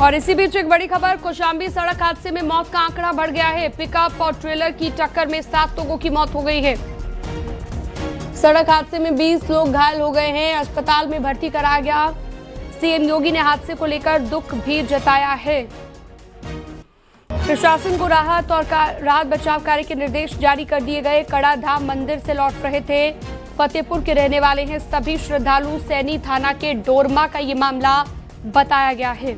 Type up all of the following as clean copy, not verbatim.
और इसी बीच एक बड़ी खबर, कौशाम्बी सड़क हादसे में मौत का आंकड़ा बढ़ गया है। पिकअप और ट्रेलर की टक्कर में 7 लोगों की मौत हो गई है। सड़क हादसे में 20 लोग घायल हो गए हैं, अस्पताल में भर्ती कराया गया। सीएम योगी ने हादसे को लेकर दुख भी जताया है। प्रशासन को राहत बचाव कार्य के निर्देश जारी कर दिए गए। कड़ा धाम मंदिर से लौट रहे थे, फतेहपुर के रहने वाले हैं सभी श्रद्धालु। सैनी थाना के डोरमा का ये मामला बताया गया है।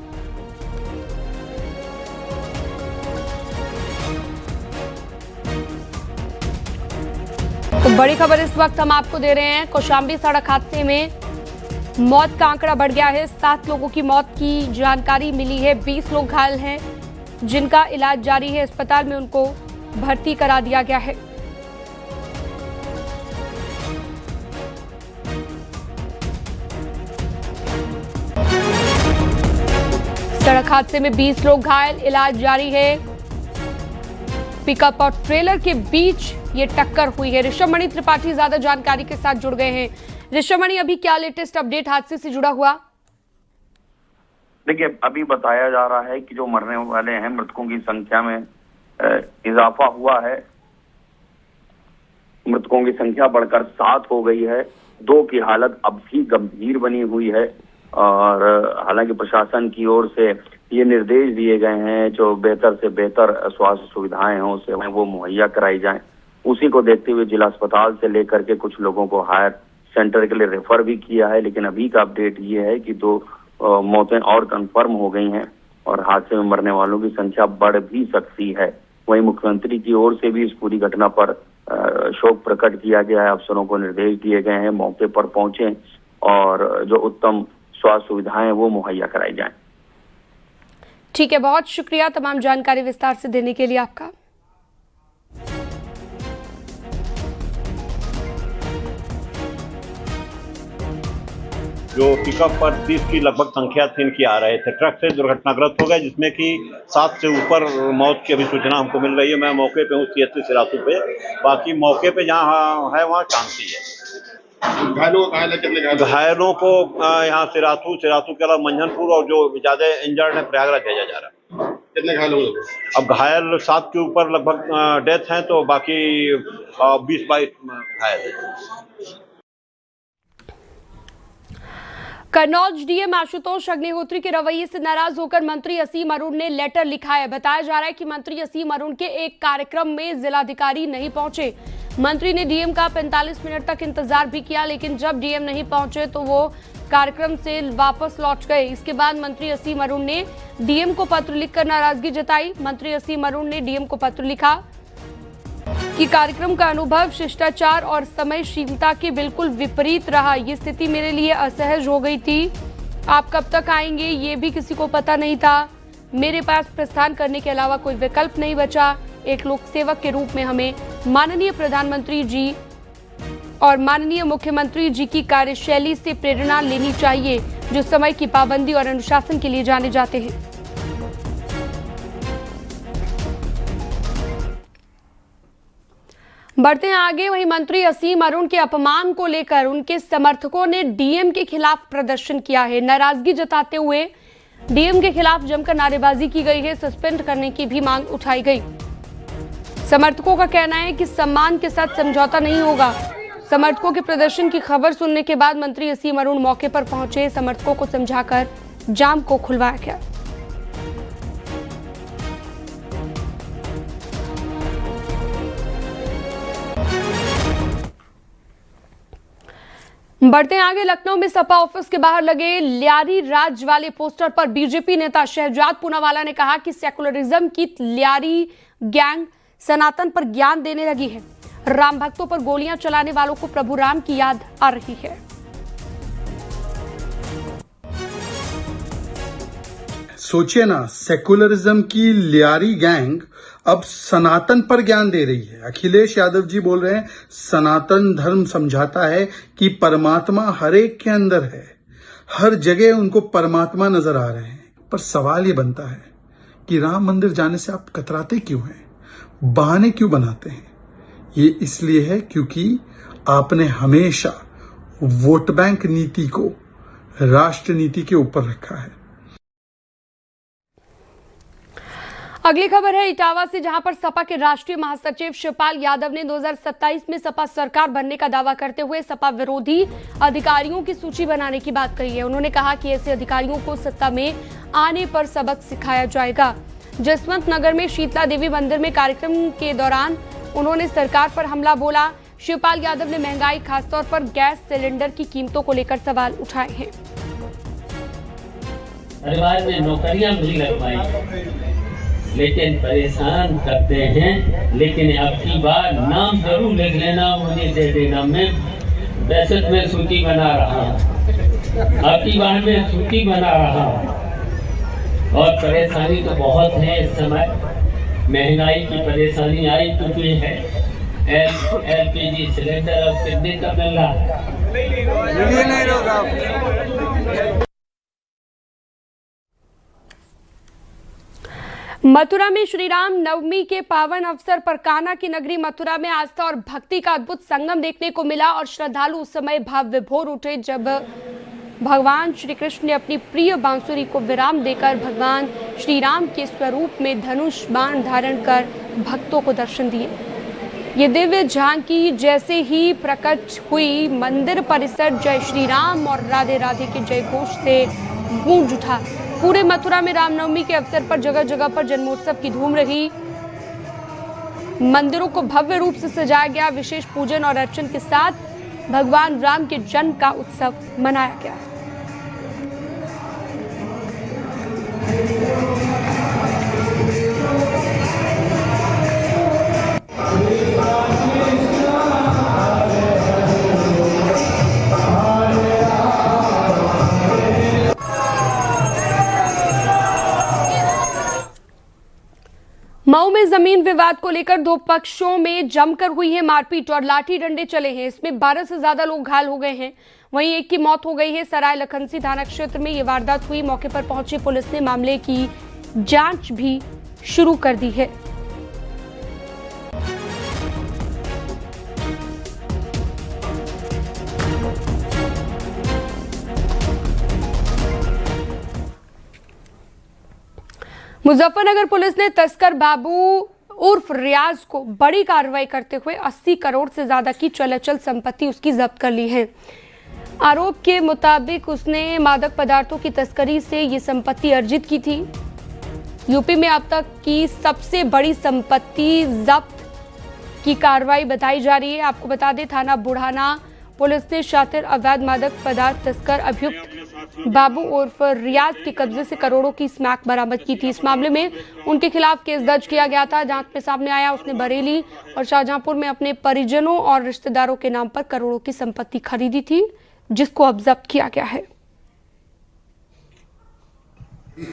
तो बड़ी खबर इस वक्त हम आपको दे रहे हैं। कौशाम्बी सड़क हादसे में मौत का आंकड़ा बढ़ गया है। 7 लोगों की मौत की जानकारी मिली है। 20 लोग घायल हैं, जिनका इलाज जारी है। अस्पताल में उनको भर्ती करा दिया गया है। सड़क हादसे में 20 लोग घायल, इलाज जारी है। पिकअप और ट्रेलर के बीच ये टक्कर हुई है। ऋषभमणि त्रिपाठी ज्यादा जानकारी के साथ जुड़ गए हैं। ऋषभमणि, अभी क्या लेटेस्ट अपडेट हादसे से जुड़ा हुआ? देखिए, अभी बताया जा रहा है कि जो मरने वाले हैं, मृतकों की संख्या में इजाफा हुआ है। मृतकों की संख्या बढ़कर 7 हो गई है। 2 की हालत अब भी गंभीर बनी हुई है और हालांकि प्रशासन की ओर से ये निर्देश दिए गए हैं जो बेहतर से बेहतर स्वास्थ्य सुविधाएं हों, सेवाएं वो मुहैया कराई जाएं। उसी को देखते हुए जिला अस्पताल से लेकर के कुछ लोगों को हायर सेंटर के लिए रेफर भी किया है। लेकिन अभी का अपडेट ये है कि 2 मौतें और कंफर्म हो गई हैं और हादसे में मरने वालों की संख्या बढ़ भी सकती है। वहीं मुख्यमंत्री की ओर से भी इस पूरी घटना पर शोक प्रकट किया गया है। अफसरों को निर्देश दिए गए हैं मौके पर पहुंचे और जो उत्तम स्वास्थ्य सुविधाएं वो मुहैया कराई जाएं। ठीक है, बहुत शुक्रिया तमाम जानकारी विस्तार से देने के लिए आपका। जो पिकअप पर 30 की लगभग संख्या थी, इनकी आ रहे थे, ट्रक से दुर्घटनाग्रस्त हो गए, जिसमें कि 7 से ऊपर मौत की अभी सूचना हमको मिल रही है। मैं मौके पे हूँ CHC सिराथू पे। बाकी मौके पे जहाँ है वहाँ शांति है। घायलों को यहाँ सिराथू के अलावा मंझनपुर और जो ज्यादा इंजर्ड है प्रयागराज भेजा जा रहा है। कितने घायल हुए? अब घायल 7 के ऊपर लगभग डेथ हैं, तो बाकी 20-22 घायल है। कन्नौज डीएम आशुतोष अग्निहोत्री के रवैये से नाराज होकर मंत्री असीम अरुण ने लेटर लिखा है। बताया जा रहा है कि मंत्री असीम अरुण के एक कार्यक्रम में जिलाधिकारी नहीं पहुंचे। मंत्री ने डीएम का 45 मिनट तक इंतजार भी किया, लेकिन जब डीएम नहीं पहुंचे तो वो कार्यक्रम से वापस लौट गए। इसके बाद मंत्री असीम अरुण ने डीएम को पत्र लिखकर नाराजगी जताई। मंत्री असीम अरुण ने डीएम को पत्र लिखा कि कार्यक्रम का अनुभव शिष्टाचार और समयशीलता के बिल्कुल विपरीत रहा। ये स्थिति मेरे लिए असहज हो गई थी। आप कब तक आएंगे ये भी किसी को पता नहीं था। मेरे पास प्रस्थान करने के अलावा कोई विकल्प नहीं बचा। एक लोक सेवक के रूप में हमें माननीय प्रधानमंत्री जी और माननीय मुख्यमंत्री जी की कार्यशैली से प्रेरणा लेनी चाहिए, जो समय की पाबंदी और अनुशासन के लिए जाने जाते हैं। बढ़ते हैं आगे। वहीं मंत्री असीम अरुण के अपमान को लेकर उनके समर्थकों ने डीएम के खिलाफ प्रदर्शन किया है। नाराजगी जताते हुए डीएम के खिलाफ जमकर नारेबाजी की गई है। सस्पेंड करने की भी मांग उठाई गई। समर्थकों का कहना है कि सम्मान के साथ समझौता नहीं होगा। समर्थकों के प्रदर्शन की खबर सुनने के बाद मंत्री असीम अरुण मौके पर पहुंचे। समर्थकों को समझाकर जाम को खुलवाया गया। बढ़ते हैं आगे। लखनऊ में सपा ऑफिस के बाहर लगे ल्यारी राज वाले पोस्टर पर बीजेपी नेता शहजाद पूनावाला ने कहा कि सेकुलरिज्म की ल्यारी गैंग सनातन पर ज्ञान देने लगी है। राम भक्तों पर गोलियां चलाने वालों को प्रभु राम की याद आ रही है। सोचिए ना, सेकुलरिज्म की ल्यारी गैंग अब सनातन पर ज्ञान दे रही है। अखिलेश यादव जी बोल रहे हैं सनातन धर्म समझाता है कि परमात्मा हर एक के अंदर है, हर जगह उनको परमात्मा नजर आ रहे हैं। पर सवाल ये बनता है कि राम मंदिर जाने से आप कतराते क्यों हैं, बहाने क्यों बनाते हैं? ये इसलिए है क्योंकि आपने हमेशा वोट बैंक नीति को राष्ट्र नीति के ऊपर रखा है। अगली खबर है इटावा से, जहां पर सपा के राष्ट्रीय महासचिव शिवपाल यादव ने 2027 में सपा सरकार बनने का दावा करते हुए सपा विरोधी अधिकारियों की सूची बनाने की बात कही है। उन्होंने कहा कि ऐसे अधिकारियों को सत्ता में आने पर सबक सिखाया जाएगा। जसवंत नगर में शीतला देवी मंदिर में कार्यक्रम के दौरान उन्होंने सरकार पर हमला बोला। शिवपाल यादव ने महंगाई, खासतौर पर गैस सिलेंडर की कीमतों को लेकर सवाल उठाए हैं। परिवार में नौकरियां नहीं लग पाई, लेकिन परेशान करते हैं। लेकिन अब की बार नाम जरूर लिख लेना, मुझे दे देना। मैं दहशत में सूची बना रहा हूँ, अब की बार में सूची बना रहा हूँ। और परेशानी तो बहुत है इस समय, महंगाई की परेशानी आई चुकी है। LPG सिलेंडर अब कितने का मिल रहा है? मथुरा में श्री राम नवमी के पावन अवसर पर कान्हा की नगरी मथुरा में आस्था और भक्ति का अद्भुत संगम देखने को मिला और श्रद्धालु उस समय भाव विभोर उठे जब भगवान श्री कृष्ण ने अपनी प्रिय बांसुरी को विराम देकर भगवान श्री राम के स्वरूप में धनुष बाण धारण कर भक्तों को दर्शन दिए। ये दिव्य झांकी जैसे ही प्रकट हुई, मंदिर परिसर जय श्री राम और राधे राधे के जय घोष से गूंज उठा। पूरे मथुरा में रामनवमी के अवसर पर जगह जगह पर जन्मोत्सव की धूम रही। मंदिरों को भव्य रूप से सजाया गया। विशेष पूजन और अर्चन के साथ भगवान राम के जन्म का उत्सव मनाया गया। मऊ में जमीन विवाद को लेकर दो पक्षों में जमकर हुई है मारपीट और लाठी डंडे चले हैं। इसमें 12 से ज्यादा लोग घायल हो गए हैं, वहीं एक की मौत हो गई है। सराय लखनसी थाना क्षेत्र में ये वारदात हुई। मौके पर पहुंची पुलिस ने मामले की जांच भी शुरू कर दी है। मुजफ्फरनगर पुलिस ने तस्कर बाबू उर्फ रियाज को बड़ी कार्रवाई करते हुए 80 करोड़ से ज्यादा की चल संपत्ति उसकी जब्त कर ली है। आरोप के मुताबिक उसने मादक पदार्थों की तस्करी से ये संपत्ति अर्जित की थी। यूपी में अब तक की सबसे बड़ी संपत्ति जब्त की कार्रवाई बताई जा रही है। आपको बता दें, थाना बुढ़ाना पुलिस ने शातिर अवैध मादक पदार्थ तस्कर अभियुक्त बाबू उर्फ रियाज के कब्जे से करोड़ों की स्मैक बरामद की थी। इस मामले में उनके खिलाफ केस दर्ज किया गया था। जांच में सामने आया उसने बरेली और शाहजहांपुर में अपने परिजनों और रिश्तेदारों के नाम पर करोड़ों की संपत्ति खरीदी थी, जिसको अब जब्त किया गया है।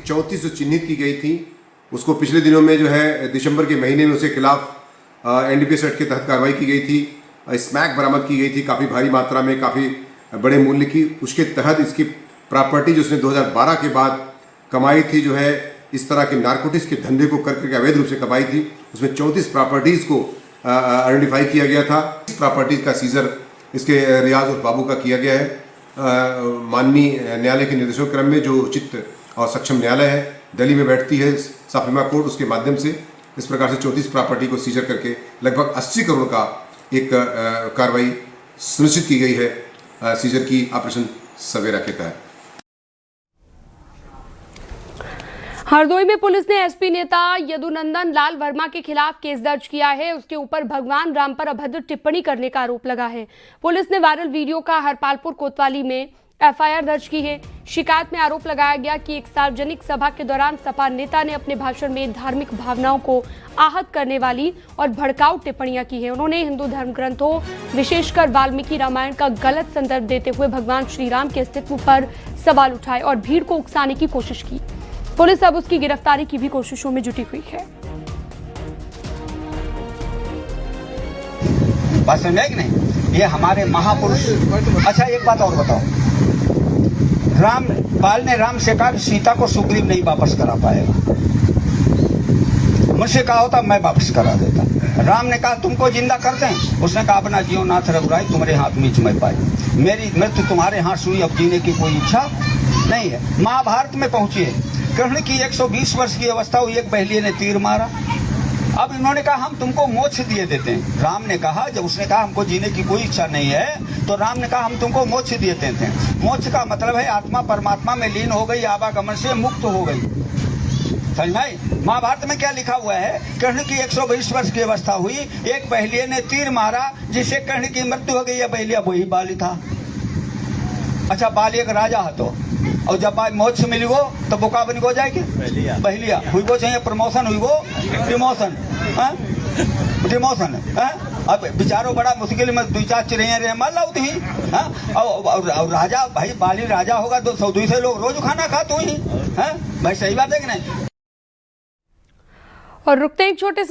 34 जो चिन्हित की गई थी, उसको पिछले दिनों में जो है दिसंबर के महीने में उसके खिलाफ NDPS एक्ट के तहत कार्रवाई की गई थी। स्मैक बरामद की गई थी काफ़ी भारी मात्रा में, काफ़ी बड़े मूल्य की। उसके तहत इसकी प्रॉपर्टी जो उसने 2012 के बाद कमाई थी, जो है इस तरह के नारकोटिक्स के धंधे को करके अवैध रूप से कमाई थी, उसमें 34 प्रॉपर्टीज़ को आइडेंटिफाई किया गया था। इस प्रॉपर्टीज़ का सीजर इसके रियाज और बाबू का किया गया है। माननीय न्यायालय के निर्देशों क्रम में जो उचित और सक्षम न्यायालय है, दिल्ली में बैठती है साफिमा कोर्ट, उसके माध्यम से इस प्रकार से 34 प्रॉपर्टी को सीजर करके लगभग 80 करोड़ का एक कार्रवाई सुनिश्चित की गई है सीजर की ऑपरेशन सवेरा के तहत। हरदोई में पुलिस ने एसपी नेता यदुनंदन लाल वर्मा के खिलाफ केस दर्ज किया है। उसके ऊपर भगवान राम पर अभद्र टिप्पणी करने का आरोप लगा है। पुलिस ने वायरल वीडियो का हरपालपुर कोतवाली में FIR दर्ज की है। शिकायत में आरोप लगाया गया कि एक सार्वजनिक सभा के दौरान सपा नेता ने अपने भाषण में धार्मिक भावनाओं को आहत करने वाली और भड़काऊ टिप्पणियां की है। उन्होंने हिंदू धर्म ग्रंथों, विशेषकर वाल्मीकि रामायण का गलत संदर्भ देते हुए भगवान श्री राम के अस्तित्व पर सवाल उठाए और भीड़ को उकसाने की कोशिश की। पुलिस अब उसकी गिरफ्तारी की भी कोशिशों में जुटी हुई है। बात समझ कि नहीं? ये हमारे महापुरुष। अच्छा, एक बात और बताओ, रामपाल ने राम से कहा सीता को सुग्रीव नहीं वापस करा पाएगा। मुझसे कहा होता मैं वापस करा देता। राम ने कहा तुमको जिंदा कर दें, उसने कहा अपना जीव नाथ रघुराई तुम्हारे हाथ में मैं पाई, मेरी मृत्यु तुम्हारे हाथ सुई, अब जीने की कोई इच्छा नहीं है। महाभारत में पहुंची है, कृष्ण की 120 वर्ष की अवस्था हुई, एक बहेलिये ने तीर मारा। अब इन्होंने कहा हम तुमको मोक्ष दिए देते हैं। राम ने कहा, जब उसने कहा हमको जीने की कोई इच्छा नहीं है, तो राम ने कहा हम तुमको मोक्ष दिए देते हैं। मोक्ष का मतलब है आत्मा परमात्मा में लीन हो गई, आवागमन से मुक्त हो गई। समझ में? महाभारत में क्या लिखा हुआ है? कृष्ण की 120 वर्ष की अवस्था हुई, एक बहेलिये ने तीर मारा, जिससे कृष्ण की मृत्यु हो गई। यह बहेलिया वही बाली था। अच्छा, बाली एक राजा है तो, और जब मोक्ष मिली वो तो बोका बन हो जाएगी बहेलिया हुई वो, चाहिए प्रमोशन हुई वो डिमोशन, डिमोशन। अब बेचारो बड़ा मुश्किल में 2-4 चिड़िया रहे मान लो थी। और राजा भाई, बाली राजा होगा तो 100-200 लोग रोज खाना खाते ही। भाई सही बात है कि नहीं? और रुकते एक छोटे से